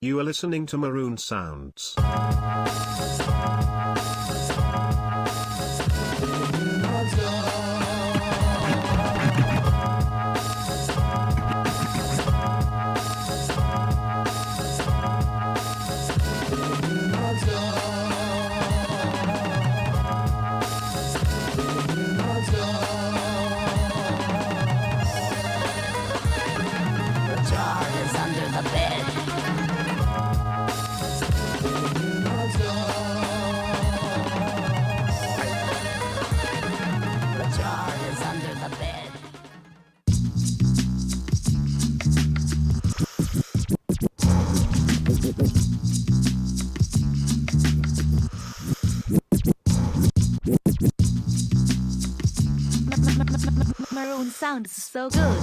You are listening to Maroon Sounds. Maroon sounds so good.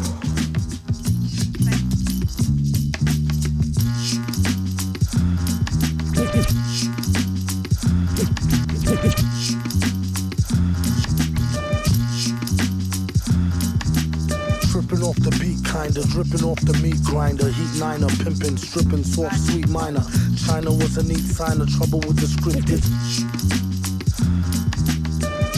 Tripping off the beat, kinda dripping off the meat grinder. Heat niner, pimping, stripping, soft, sweet minor. China was a neat sign of trouble with the scripted.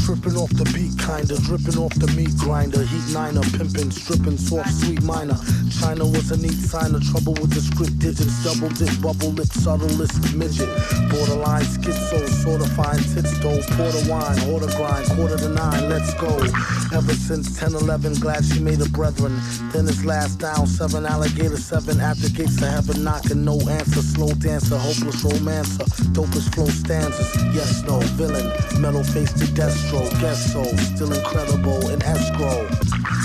Tripping off the beat, kinda dripping off the meat grinder. Heat niner, pimping, stripping, soft, sweet minor. China was a neat sign of trouble with the script digits. Double dip, bubble lip, subtle lisp, midget. Borderline schizo, sorta fine tits though. Porter wine, order grind, 8:45, let's go. Ever since 10-11, glad she made a brethren. Then it's last down, 7 alligator, 7 at the gates of heaven, knocking, no answer. Slow dancer, hopeless romancer, dopest flow stanzas. Yes, no, villain, metal face to Destro. Guess so, still incredible in escrow.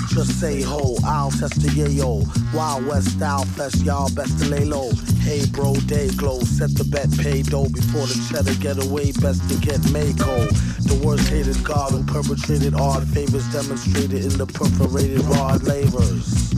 Just say ho, I'll test the yayo. Wild West style fest, y'all best to lay low. Hey bro, day glow, set the bet, pay dough. Before the cheddar get away, best to get Mako. The worst hated god who perpetrated odd favors demonstrated in the perforated rod labors.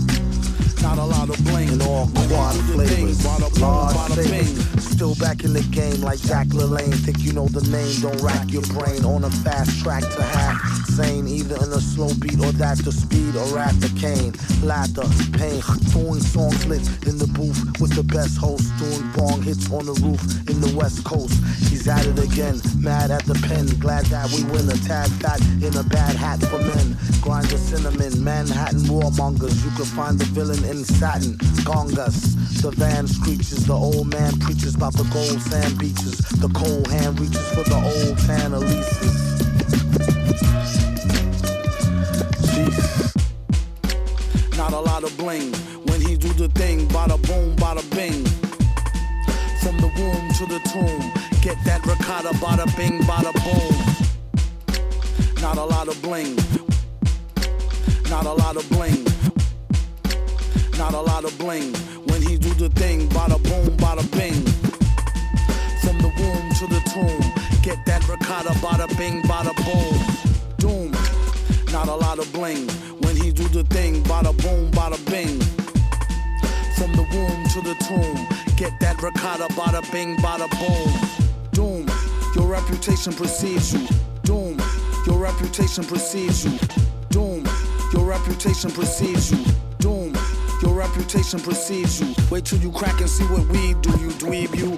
Not a lot of bling in all quad flavors. Large savings. Still back in the game like Jack LaLanne. Think you know the name, don't rack your brain. On a fast track to half sane. Either in a slow beat or that the speed or at the cane. Laughter, pain, throwing songs lit in the booth with the best host. Doing bong hits on the roof in the West Coast. He's at it again, mad at the pen. Glad that we win a tad fat in a bad hat for men. Grind the cinnamon, Manhattan warmongers. You can find the villain in satin, gongas. The van screeches, the old man preaches about the gold sand beaches. The cold hand reaches for the old tan Elises. Jeez. Not a lot of bling when he do the thing, bada boom, bada bing. From the womb to the tomb, get that ricotta, bada bing, bada boom. Not a lot of bling, not a lot of bling. Not a lot of bling when he do the thing, bada boom, bada bing. From the womb to the tomb, get that ricotta, bada bing, bada boom. Doom, not a lot of bling when he do the thing, bada boom, bada bing. From the womb to the tomb, get that ricotta, bada bing, bada boom. Doom, your reputation precedes you. Doom, your reputation precedes you. Doom, your reputation precedes you. Doom, your reputation precedes you. Wait till you crack and see what we do, you dweeb, you.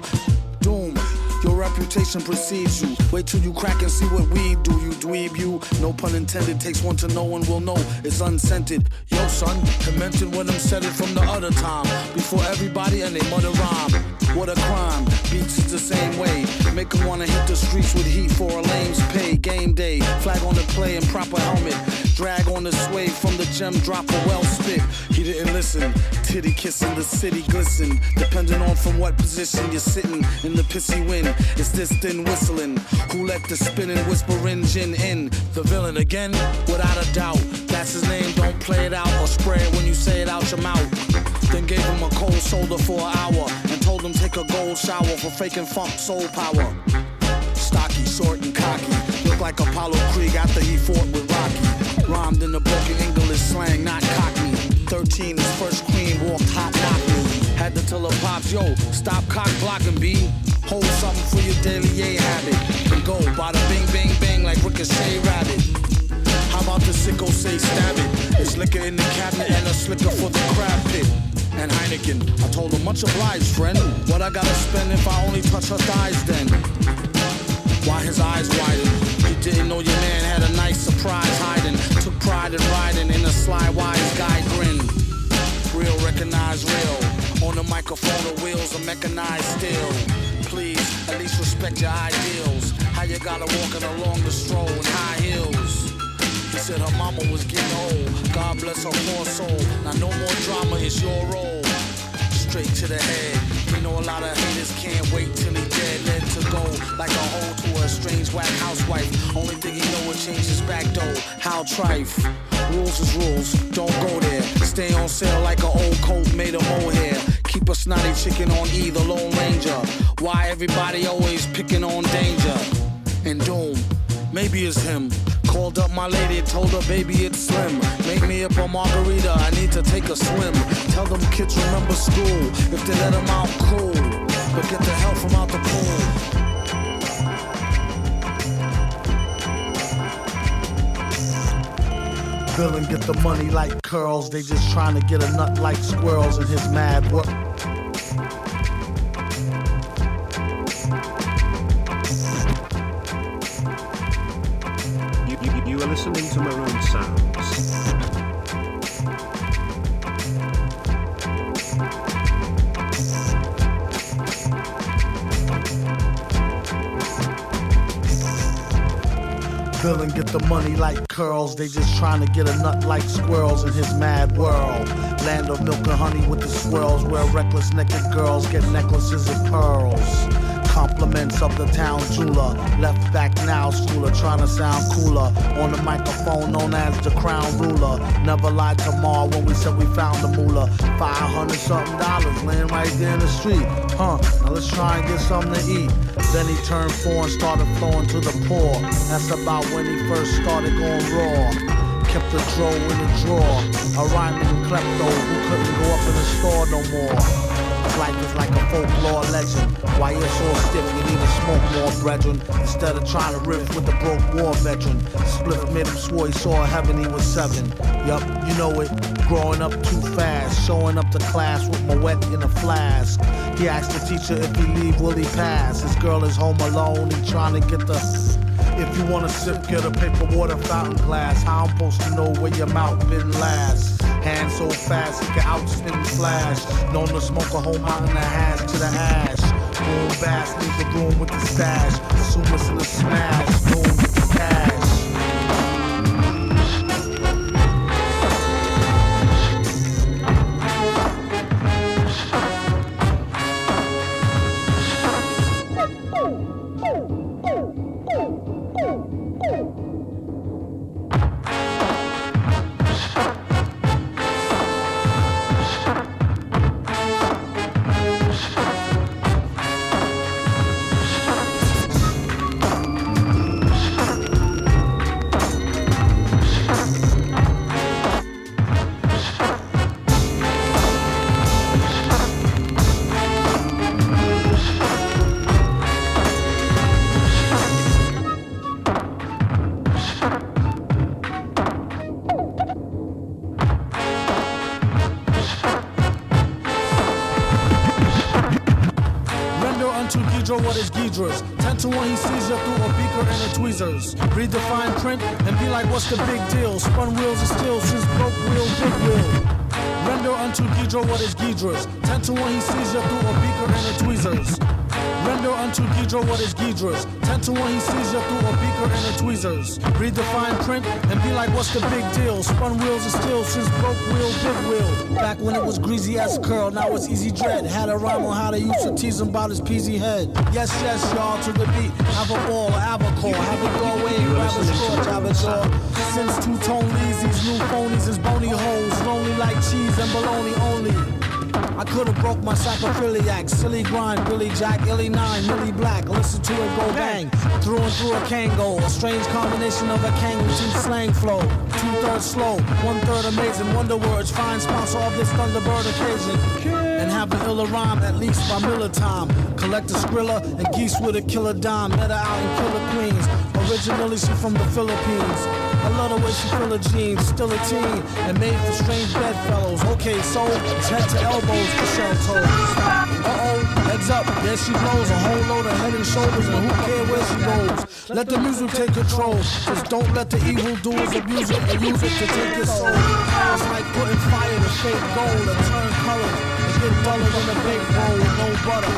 Doom, your reputation precedes you. Wait till you crack and see what we do, you dweeb, you. No pun intended, takes one to know one will know. It's unscented. Yo, son, I mentioned when I'm said it from the other time. Before everybody and they mother rhyme. What a crime, beats is the same way. Make them wanna hit the streets with heat for a lame's pay. Game day, flag on the play and proper helmet. Drag on the sway from the gem drop a well spit. He didn't listen, titty kissing, the city glisten. Depending on from what position you're sitting in the pissy wind. It's this thin whistling. Who let the spinning whispering gin in? The villain again? Without a doubt, that's his name, don't play it out or spray it when you say it out your mouth. Then gave him a cold shoulder for an hour and told him take a gold shower for faking funk soul power. Stocky, short and cocky, looked like Apollo Creed after he fought with Rocky. Rhymed in the broken English slang, not cockney. 13, his first queen walked hot knocking. Had to tell her pops, yo, stop cock blocking, B. Hold something for your daily A habit. And go, bada bing, bang, bang like Ricochet Rabbit. How about the sicko say stab it? It's liquor in the cabinet and a slicker for the crab pit. and Heineken. I told her, much obliged, friend. What I gotta spend if I only touch her thighs then? Why his eyes widened? He didn't know your man had a nice surprise hiding. Took pride in riding in a sly wise guy grin. Real recognize real. On the microphone, the wheels are mechanized still. Please, at least respect your ideals. How you gotta walking along the stroll in high heels. He said her mama was getting old. God bless her poor soul. Now no more drama, it's your role. Straight to the head. You know a lot of haters can't wait till he dead. Led to go like a hoe to a strange whack housewife. Only thing he know will change his back door. How trife. Rules is rules, don't go there. Stay on sale like an old coat made of mohair. Keep a snotty chicken on either Lone Ranger. Why everybody always picking on danger? And doom, maybe it's him. Called up my lady, told her baby it's slim. Make me up a margarita, I need to take a swim. Tell them kids remember school. If they let them out, cool. But get the hell from out the pool. Villain get the money like curls. They just trying to get a nut like squirrels in his mad work. You are listening to Maroon Sounds. Villain get the money like curls. They just trying to get a nut like squirrels in his mad world. Land of milk and honey with the swirls, where reckless naked girls get necklaces of pearls. Compliments of the town jeweler. Left back now schooler, trying to sound cooler. On the microphone known as the crown ruler. Never lied to Ma when we said we found the moolah. $500-something laying right there in the street. Now let's try and get something to eat. Then he turned 4 and started flowing to the poor. That's about when he first started going raw. Kept the drawer in the drawer. A rhyming klepto who couldn't go up in the store no more. Life is like a folklore legend. Why you're so stiff, you need to smoke more, brethren. Instead of trying to riff with the broke war veteran. Spliff made him swore he saw heaven, he was 7. Yup, you know it. Growing up too fast. Showing up to class with my wet in a flask. He asked the teacher if he leave, will he pass? His girl is home alone, he trying to get the... If you wanna sip, get a paper water fountain glass. How I'm supposed to know where your mouth been last? Hand so fast he can outspin flash. Known to smoke a whole mountain of hash to the ash. Boom bass, leave the room with the stash. Assume it's in the smash. Boom, get the cash. What is Gidra's? 10-to-1 he sees you through a beaker and a tweezers. Read the fine print and be like, what's the big deal? Spun wheels are still since broke wheel, big wheel. Render unto Gidra what is Gidra's. 10-to-1 he sees you through a beaker and a tweezers. Render unto Gidra what is Gidra's. 10-to-1 he sees you through a beaker and a tweezers. Read the fine print and be like, what's the big deal? Spun wheels are still since broke wheel, big wheel. Back when it was greasy as a curl, now it's easy dread. Had a rhyme on how they used to tease him about his peasy head. Yes, y'all, to the beat. Have a ball, have a call, have a doorway, grab a scorch, have a jaw. Since two-tone leads, these new phonies is bony hoes. Lonely like cheese and bologna only. I could've broke my sacrophiliac. Silly grind, Billy Jack, Illy 9, Millie Black. Listen to it go bang. Through and through a Kango. A strange combination of a Kang routine slang flow. 2/3 slow, 1/3 amazing. Wonder words, fine sponsor of this Thunderbird occasion. And have an iller rhyme, at least by Miller time. Collect a Skrilla and geese with a killer dime. Met her out in Killer Queens. Originally she from the Philippines. I love the way she fill her jeans, still a teen, and made for strange bedfellows. Okay, so it's head to elbows for shell toes. Uh-oh, heads up, there she blows. A whole load of head and shoulders, and who cares where she goes? Let the music take control. Just don't let the evil doers abuse it and use it to take your soul. It's like putting fire to fake gold and turn colors and get duller than a baked roll with no butter.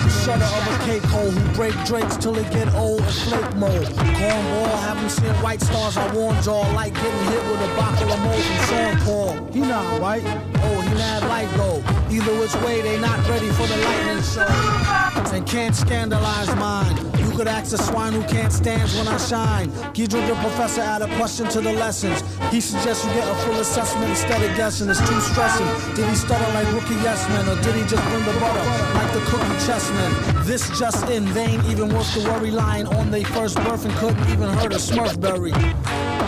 The shutter of a cake hole who break drakes till it get old and flake mold. Cornball, haven't seen white stars I warned y'all, like getting hit with a bottle of mold from Sean Paul. He not white, oh he not light though. Either which way they not ready for the lightning show. And can't scandalize mine. You could ask a swine who can't stand when I shine. Guido the professor add a question to the lessons. He suggests you get a full assessment instead of guessing. It's too stressing. Did he stutter like rookie yes man, or did he just bring the butter like the cookie chessman? This just in, they ain't even worth the worry. Lying on they first birth and couldn't even hurt a Smurfberry.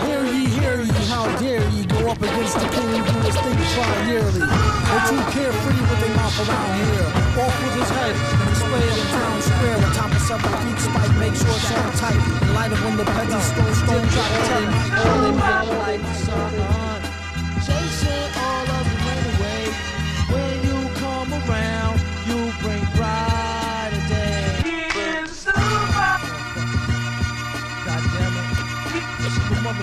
Hear ye, how dare ye go up against the king who do his thing try yearly. They're too carefree with their mouth around here. Off with his head and display it in town square. On top of 7 feet spike, make sure it's on tight. In light of when the petty stone drop all they might like the sun. Chasing all of the rain away. When you come around, you bring brighter days. God damn it. Super motherfucker.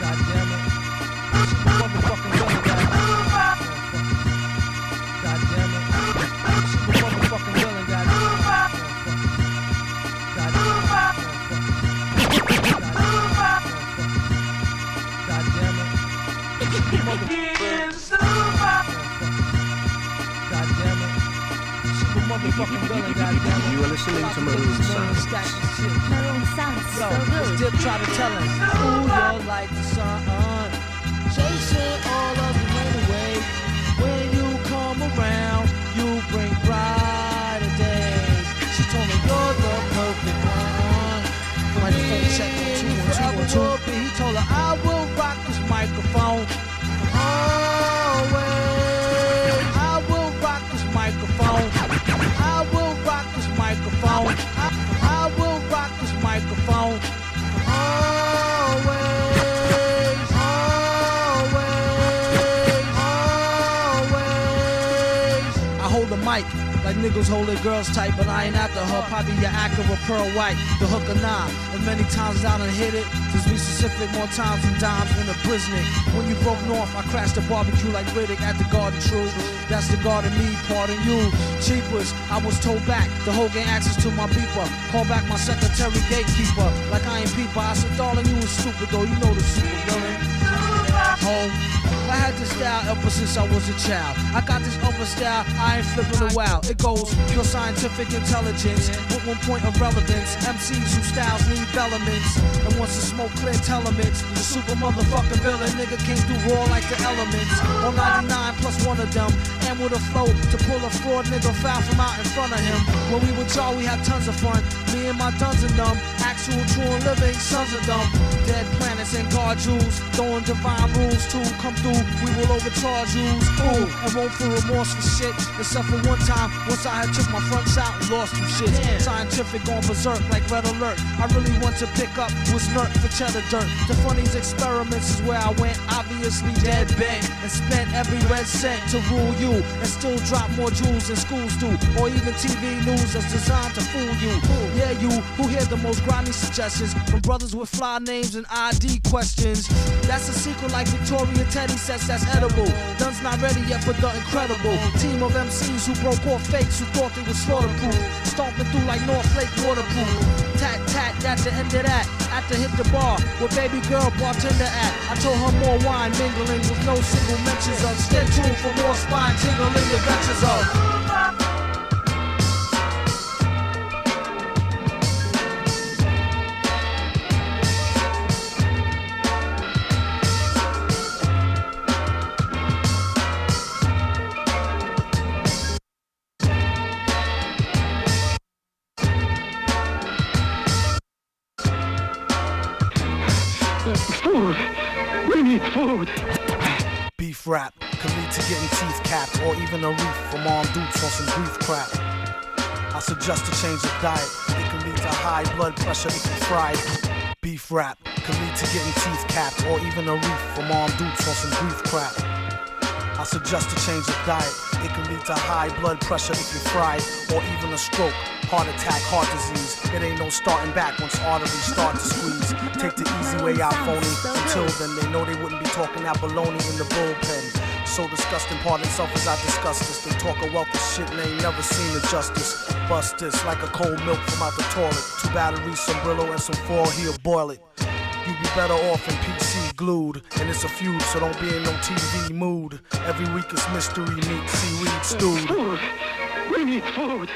God damn it. Super motherfucking villain, God damn it. Super motherfucking villain, God damn it. God damn it. God damn it. Super motherfucking villain, God damn it. You are listening to Maroon sounds. Maroon sounds so good. Dip try to tell us, ooh, you're like the sun. Chasing all of the rain away. When you come around, you bring brighter days. She told me you're the perfect one. Microphone check, 1 2 1 2 1 2. He told her I will rock this microphone. Always. I will rock this microphone. I will rock this microphone. I will rock this microphone. Always. I hold the mic like niggas hold their girls tight, but I ain't after her. Probably your Acura Pearl White, the hook or nah. And many times I done hit it. Just be specific, more times than dimes in a Brisnick. When you broke north, I crashed the barbecue like Riddick at the Garden True. That's the garden me, pardon you. Cheapers, I was told back. The whole gang access to my beeper. Call back my secretary gatekeeper. Like I ain't peeper. I said, darling, you was stupid though. You know the super villain. Home. I had this style ever since I was a child. I got this other style, I ain't flipping a while. It goes pure scientific intelligence with 1 point of relevance. MCs whose styles need elements. And once the smoke clear elements, the super motherfucking villain nigga came through raw like the elements. On 99 plus 1 of them. And with a flow to pull a fraud nigga foul from out in front of him. When we with y'all, we had tons of fun. Me and my duns and them. Actual true and living sons of them. Dead planets and guard jewels. Throwing divine rules to come through. We will overcharge you, ooh, and won't feel remorse for shit. Except for one time, once I had took my fronts out and lost some shit. Scientific on berserk like red alert. I really want to pick up was nerd for cheddar dirt. The funniest experiments is where I went, obviously dead bent, and spent every red cent to rule you, and still drop more jewels than schools do, or even TV news that's designed to fool you. Yeah, you who hear the most grimy suggestions from brothers with fly names and ID questions. That's a secret like Victoria Teddy says that's edible. Duns not ready yet for the incredible team of MCs who broke off fakes who thought they was slaughterproof. Stomping through like North Lake waterproof. Tat tat at the end of that. After hit the bar where baby girl bartender at. I told her more wine mingling with no single mentions of. Stay tuned for more spine tingling adventures of. Food! We need food! Beef rap. could lead to getting teeth capped or even a reef from armed dudes on some grief crap. I suggest to change the diet. It can lead to high blood pressure if you fried. Beef wrap could lead to getting teeth capped or even a reef from armed dudes on some grief crap. I suggest to change the diet. It can lead to high blood pressure if you fried or even a stroke. Heart attack, heart disease. It ain't no starting back once arteries start to squeeze. Take the easy way out, phony. Until then, they know they wouldn't be talking that baloney in the bullpen. So disgusting, pardon self as I discuss this. They talk a wealth of shit and they ain't never seen the justice. Bust this like a cold milk from out the toilet. 2 batteries, some Brillo, and some foil, he'll boil it. You'd be better off in PC glued. And it's a feud, so don't be in no TV mood. Every week it's mystery meat, seaweed stewed. Food! We need food!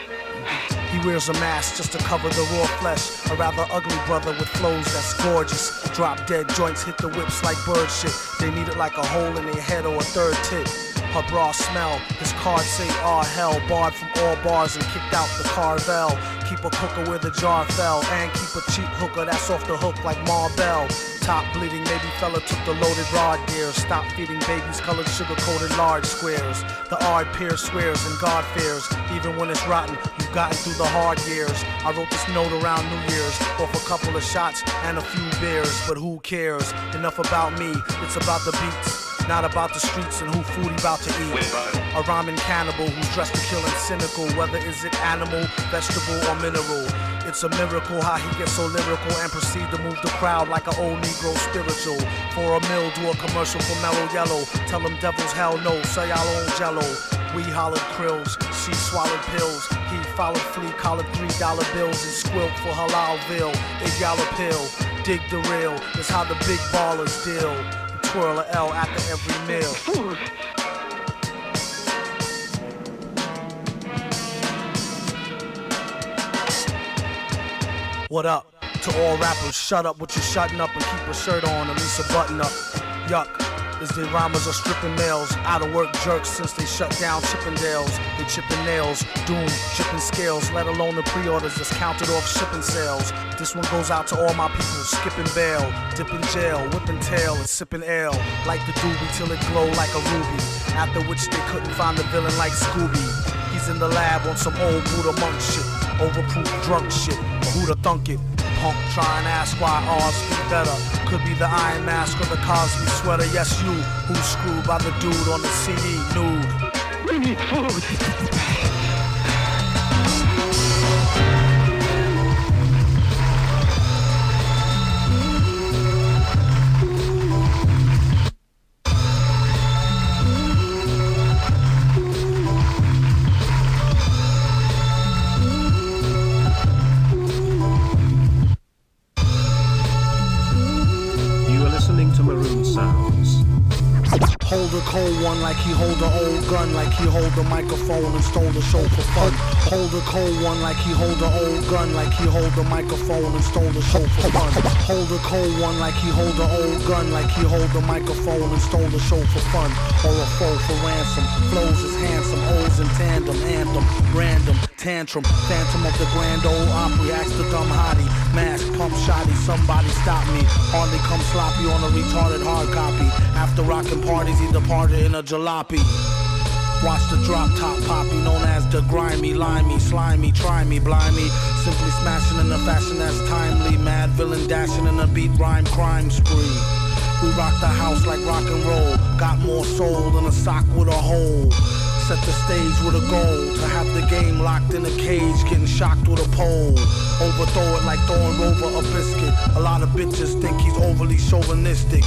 He wears a mask just to cover the raw flesh. A rather ugly brother with flows that's gorgeous. Drop dead joints hit the whips like bird shit. They need it like a hole in their head or a third tit. Her bra smell, his cards say hell. Barred from all bars and kicked out the Carvel. Keep a cooker where the jar fell. And keep a cheap hooker that's off the hook like Marbell. Top bleeding, maybe fella took the loaded rod gears. Stop feeding babies colored sugar-coated large squares. The ard peer swears and God fears. Even when it's rotten, you've gotten through the hard years. I wrote this note around New Year's off a couple of shots and a few beers. But who cares? Enough about me, it's about the beats. Not about the streets and who food he about to eat. A rhyming cannibal who's dressed to kill and cynical. Whether is it animal, vegetable, or mineral. It's a miracle how he gets so lyrical and proceed to move the crowd like an old Negro spiritual. For a meal, do a commercial for Mellow Yellow. Tell them devils hell no, say y'all own jello. We hollered krills, she swallowed pills. He followed flea, collared $3 bills and squilt for Halalville. If y'all a pill, dig the real. It's how the big ballers deal. Twirl a L after every meal. Food! What up? To all rappers, shut up with your shutting up and keep a shirt on, at least a button up. Yuck, as the rhymers are stripping males. Out of work jerks since they shut down Chippendales. They chipping nails, doom, chipping scales, let alone the pre-orders that's counted off shipping sales. This one goes out to all my people, skipping bail, dipping jail, whipping tail and sipping ale. Like the doobie till it glow like a ruby. After which they couldn't find the villain like Scooby. He's in the lab on some old Buddha monk shit, overproof drunk shit, but who'da thunk it? Punk try and ask why ours be better. Could be the Iron Mask or the Cosby sweater. Yes, you, who's screwed by the dude on the CD nude. We need food! To Maroon sounds. Hold a cold one like he hold an old gun, like he hold a microphone and stole the show for fun. Hold a cold one like he hold an old gun, like he hold a microphone and stole the show for fun. Hold a cold one like he hold an old gun, like he hold a microphone and stole the show for fun. Or a foe for ransom, flows is handsome, O's in tandem, anthem, random, tantrum, phantom of the grand old Opry, ask the dumb hottie, mask, pump shotty, somebody stop me. Hardly come sloppy on a retarded hard copy. After rockin' parties, he departed in a jalopy. Watch the drop top poppy, known as the grimy, limey, slimy, try me, blimey. Simply smashing in a fashion that's timely. Mad villain dashing in a beat rhyme crime spree. We rock the house like rock and roll. Got more soul than a sock with a hole. Set the stage with a goal to have the game locked in a cage, getting shocked with a pole. Overthrow it like throwing Rover a biscuit. A lot of bitches think he's overly chauvinistic.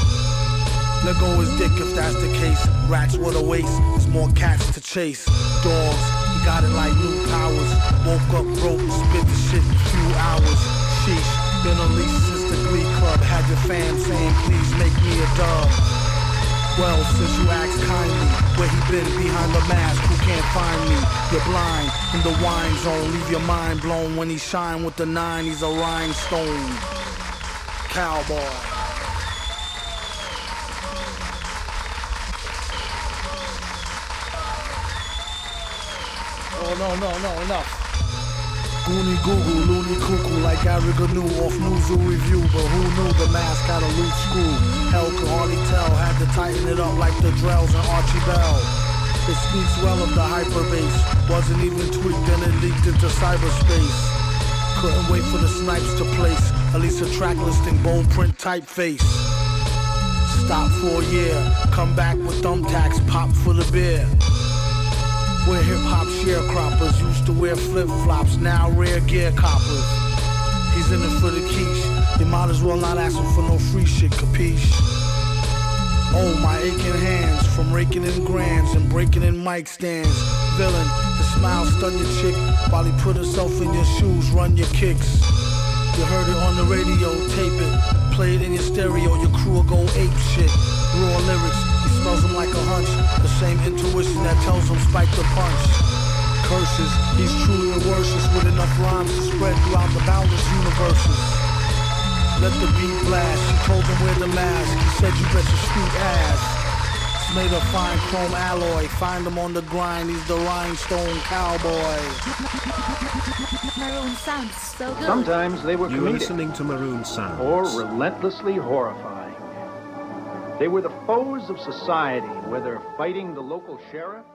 Let go his dick if that's the case. Rats with a waist, there's more cats to chase. Dogs, he got it like new powers. Woke up broke and spit the shit in a few hours. Sheesh, been unleashed since the Glee Club. Had your fam saying please make me a dub. Well, since you asked kindly, where he been behind the mask, who can't find me? You're blind, in the wine zone, leave your mind blown. When he shine with the 9, he's a rhinestone cowboy. Oh, no, enough. Goonie Google, loony cuckoo like Gary Gnu off News Review. But who knew the mask had a loose screw? Hell could hardly tell, had to tighten it up like the Drells and Archie Bell. It speaks well of the hyperbase. Wasn't even tweaked and it leaked into cyberspace. Couldn't wait for the snipes to place at least a track listing, bold print typeface. Stop for a year, come back with thumbtacks, pop for the beer. We're hip-hop sharecroppers, used to wear flip-flops, now rare gear coppers. He's in it for the quiche, you might as well not ask him for no free shit, capiche? Oh, my aching hands, from raking in grands and breaking in mic stands. Villain, the smile stun your chick, while he put himself in your shoes, run your kicks. You heard it on the radio, tape it, play it in your stereo, your crew will go ape shit. Raw lyrics, he smells them like a hunch, the same intuition that tells him spike the punch. Curses, he's truly a worship with enough rhymes to spread throughout the boundless universes. Let the beat blast, she told him wear the mask, he said you bet your sweet ass. It's made of fine chrome alloy, find him on the grind, he's the rhinestone cowboy. Maroon sounds so good. Sometimes they were You are comedic listening to Maroon Sounds. or relentlessly horrifying. They were the foes of society, whether fighting the local sheriff